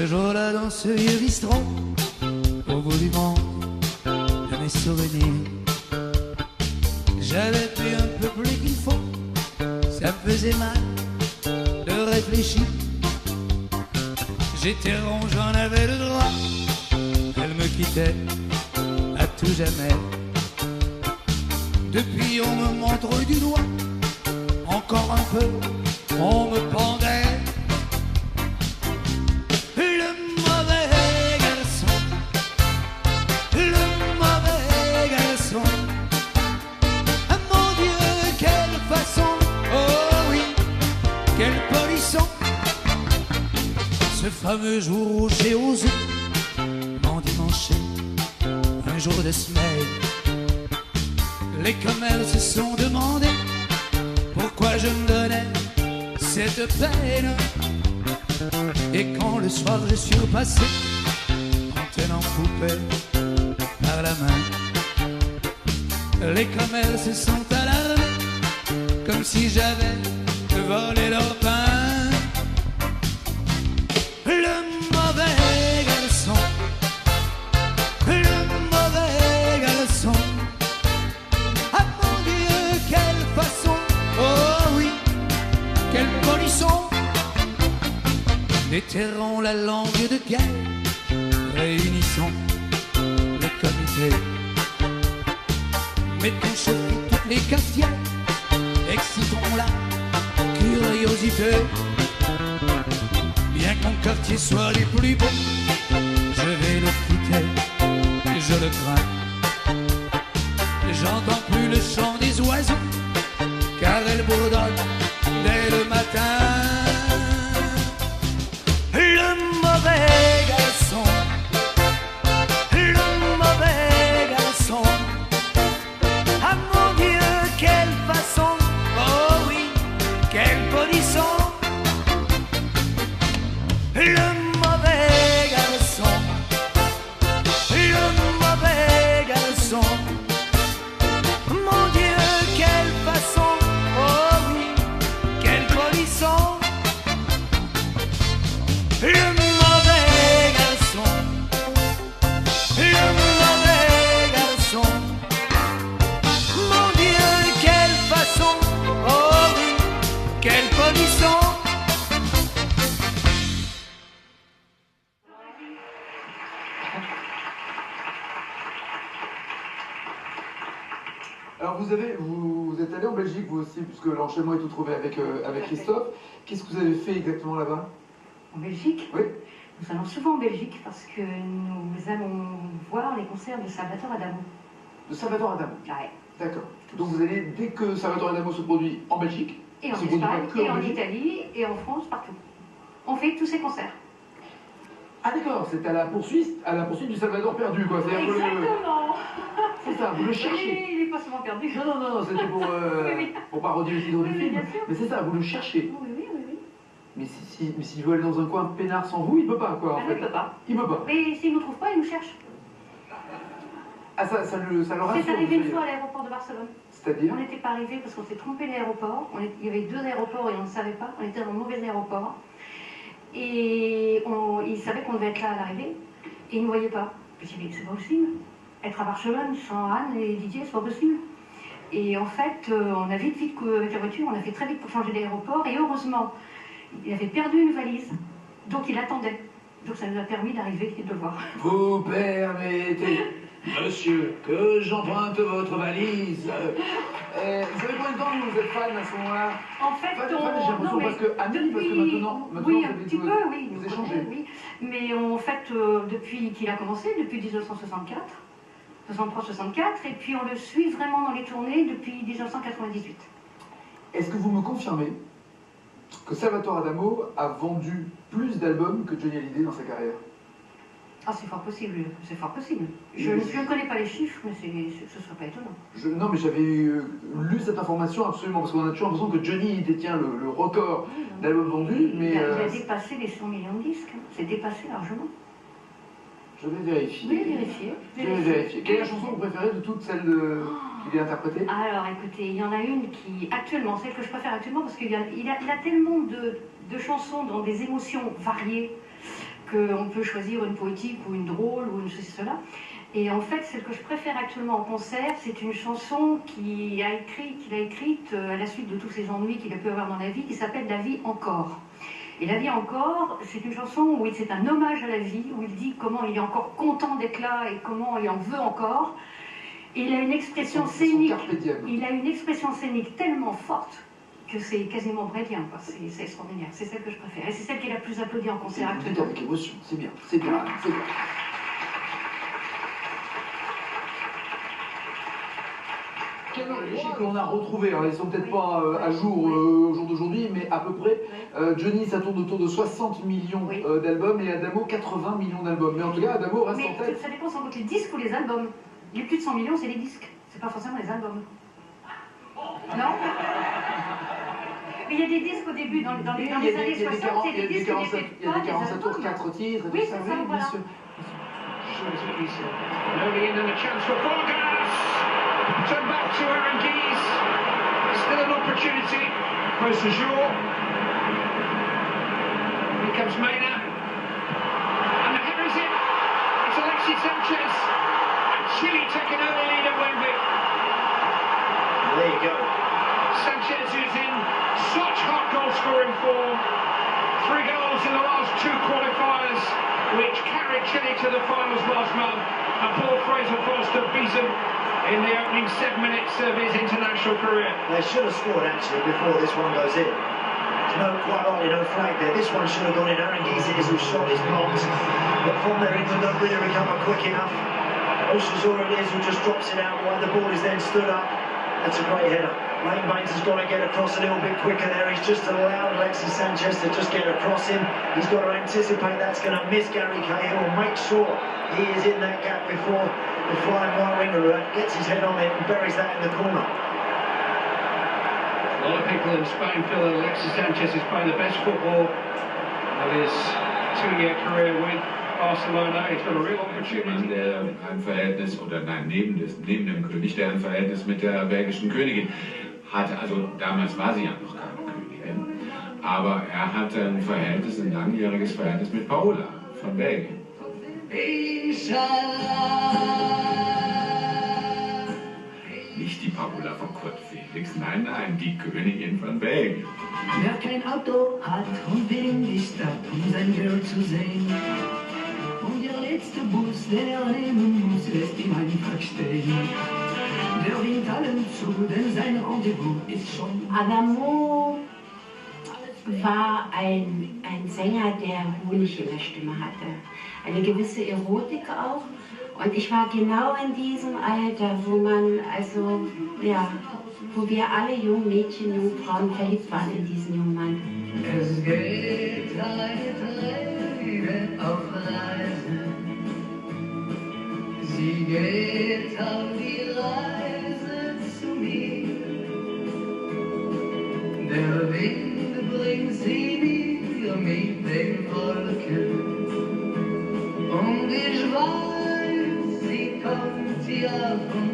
Ce jour-là, dans ce vieux bistrot, au bout du monde de mes souvenirs, j'avais pris un peu plus qu'il faut. Ça me faisait mal de réfléchir. J'étais rond, j'en avais le droit. Elle me quittait à tout jamais. Depuis on me montre du doigt. Encore un peu, on me pendait. Le mauvais garçon, le mauvais garçon. Ah mon Dieu, quelle façon, oh oui, quel polisson. Ce fameux jour où j'ai osé m'endimancher, un jour de semaine, les commères se sont demandé pourquoi je me donnais cette peine. Et quand le soir je suis repassé en tenant poupée par la main, les commères se sont alarmées comme si j'avais volé leur pain. Le mauvais garçon, le mauvais garçon. Ah mon Dieu, quelle façon, oh oui, quel polisson. Déterrons la langue de guerre, réunissons le comité, mettons chauffer toutes les cafetières, excitons la curiosité. Bien que mon quartier soit les plus beaux, je vais le quitter, je le crains. J'entends plus le chant des oiseaux, car elle bourdonne dès le matin. Le mauvais garçon, le mauvais garçon. Ah mon Dieu, quelle façon, oh oui, quel polisson. Le mauvais garçon, le mauvais garçon. Mon Dieu, quelle façon, oh oui, quel polisson. Le mauvais garçon, le mauvais garçon. Mon Dieu, quelle façon, oh oui, quel polisson. Alors vous êtes allé en Belgique vous aussi, puisque l'enchaînement est tout trouvé avec Christophe. Qu'est-ce que vous avez fait exactement là-bas? En Belgique? Oui. Nous allons souvent en Belgique parce que nous allons voir les concerts de Salvatore Adamo. De Salvatore Adamo? Ouais. D'accord. Donc vous allez, dès que Salvatore Adamo se produit en Belgique, Et en se produit pas Espagne, que et en Belgique. Italie, et en France, partout. On fait tous ces concerts. Ah d'accord, c'est à la poursuite du Salvador perdu, quoi. Exactement. C'est ça, vous le cherchez. Il n'est pas souvent perdu. Non, c'était pour, Oui. pour parodier le titre du Oui, film. bien sûr. Mais c'est ça, vous le cherchez. Oui. Mais s'il veut aller dans un coin peinard sans vous, il peut pas, quoi, en Il fait. ne peut pas. Il peut pas. Mais s'il ne nous trouve pas, il nous cherche. Ah, ça le rassure. C'est arrivé une vous fois à voyez. l'aéroport de Barcelone. C'est-à-dire On n'était pas arrivé parce qu'on s'est trompé d'aéroport. Il y avait deux aéroports et on ne savait pas. On était dans le mauvais aéroport. Et ils savaient qu'on devait être là à l'arrivée. Et ils ne nous voyaient pas. Je me suis dit, c'est pas possible. Être à Barcelone sans Anne et Didier, c'est pas possible. Et en fait, on a vite, avec la voiture, on a fait très vite pour changer d'aéroport. Et heureusement, il avait perdu une valise. Donc il attendait. Donc ça nous a permis d'arriver et de le voir. Vous permettez, monsieur, que j'emprunte votre valise. Vous savez combien de temps vous êtes fan à ce moment-là? En fait, J'ai l'impression parce que Amélie, parce que maintenant oui, un vous petit peu, oui. vous échangez. Oui. Mais en fait, depuis qu'il a commencé, depuis 1964, 63-64, et puis on le suit vraiment dans les tournées depuis 1998. Est-ce que vous me confirmez que Salvatore Adamo a vendu plus d'albums que Johnny Hallyday dans sa carrière? Ah, c'est fort possible, c'est fort possible. Je ne connais pas les chiffres, mais ce ne serait pas étonnant. Non, mais j'avais lu cette information absolument, parce qu'on a toujours l'impression que Johnny détient le record d'albums vendus, mais... Il a dépassé les 100 millions de disques, c'est dépassé largement. Je vais vérifier. Vous voulez vérifier? Je vais vérifier. Quelle est la chanson que vous préférez de toutes celles qu'il a interprétées? Alors écoutez, il y en a une qui, actuellement, celle que je préfère actuellement, parce qu'il a tellement de chansons dans des émotions variées, qu'on peut choisir une poétique ou une drôle ou une ceci, cela. Et en fait, celle que je préfère actuellement en concert, c'est une chanson qu'il a écrite à la suite de tous ces ennuis qu'il a pu avoir dans la vie, qui s'appelle « La vie encore ». Et « La vie encore », c'est une chanson où c'est un hommage à la vie, où il dit comment il est encore content d'être là et comment il en veut encore. Et il a une expression scénique, tellement forte que c'est quasiment brédien, c'est extraordinaire. C'est celle que je préfère. Et c'est celle qui est la plus applaudie en concert actuellement. Avec émotion, c'est bien, c'est bien, c'est bien. Les chiffres qu'on a retrouvés, hein, ils ne sont peut-être pas à jour au jour d'aujourd'hui, mais à peu près. Johnny, ça tourne autour de 60 millions d'albums et Adamo 80 millions d'albums. Mais en tout cas, Adamo reste en tête. Ça dépend sans doute les disques ou les albums. Les plus de 100 millions, c'est les disques, c'est pas forcément les albums. Non? Mais il y a des disques au début, dans les années 60, il y a des disques qui n'étaient pas des albums. tours, 4 titres, oui, c'est ça, voilà. Turn back to Aranguiz. Still an opportunity. Close to Jour. Here comes Mena. And the header is in. It's Alexis Sanchez. And Chile take an early lead at Wembley. There you go. Sanchez is in such hot goal scoring form. 3 goals in the last 2 qualifiers, which carried Chile to the finals last month. And Paul Fraser-Foster beats them in the opening 7 minutes of his international career. They should have scored actually before this one goes in. No, quite rightly, no flag there. This one should have gone in. Aranguiz who shot is blocked. But from there, England don't really recover quick enough. Osazor it is who just drops it out while the ball is then stood up. That's a great header. Lane Baines has got to get across a little bit quicker there. He's just allowed Alexis Sanchez to just get across him. He's got to anticipate that's going to miss Gary Cahill. Make sure he is in that gap before the flying right winger gets his head on it and buries that in the corner. A lot of people in Spain feel that Alexis Sanchez is playing the best football of his 2-year career with Barcelona. He's got a real opportunity. Der ein Verhältnis, oder nein, neben dem König, der ein Verhältnis mit der belgischen Königin hatte. Also damals war sie ja noch keine Königin. Aber er hatte ein Verhältnis, ein langjähriges Verhältnis mit Paola von Belgien. Nicht die Paola von Kurt Felix, nein, die Königin von Belgien. Wer kein Auto hat und will in die Stadt, um sein Girl zu sehen. Und der letzte Bus, den er nehmen muss, lässt ihn einfach stehen. Der winkt allen zu, denn sein Rendezvous ist schon... Adamo war ein Sänger, der Honig in der Stimme hatte. Eine gewisse Erotik auch. Und ich war genau in diesem Alter, wo man, also, ja, wo wir alle jungen Mädchen, jungen Frauen verliebt waren in diesen jungen Mann. Es geht eine Träne auf Reisen. Sie geht auf die Reise zu mir. Der Wind bringt sie mir mit den Wolken. Und ich weiß, sie kommt ja von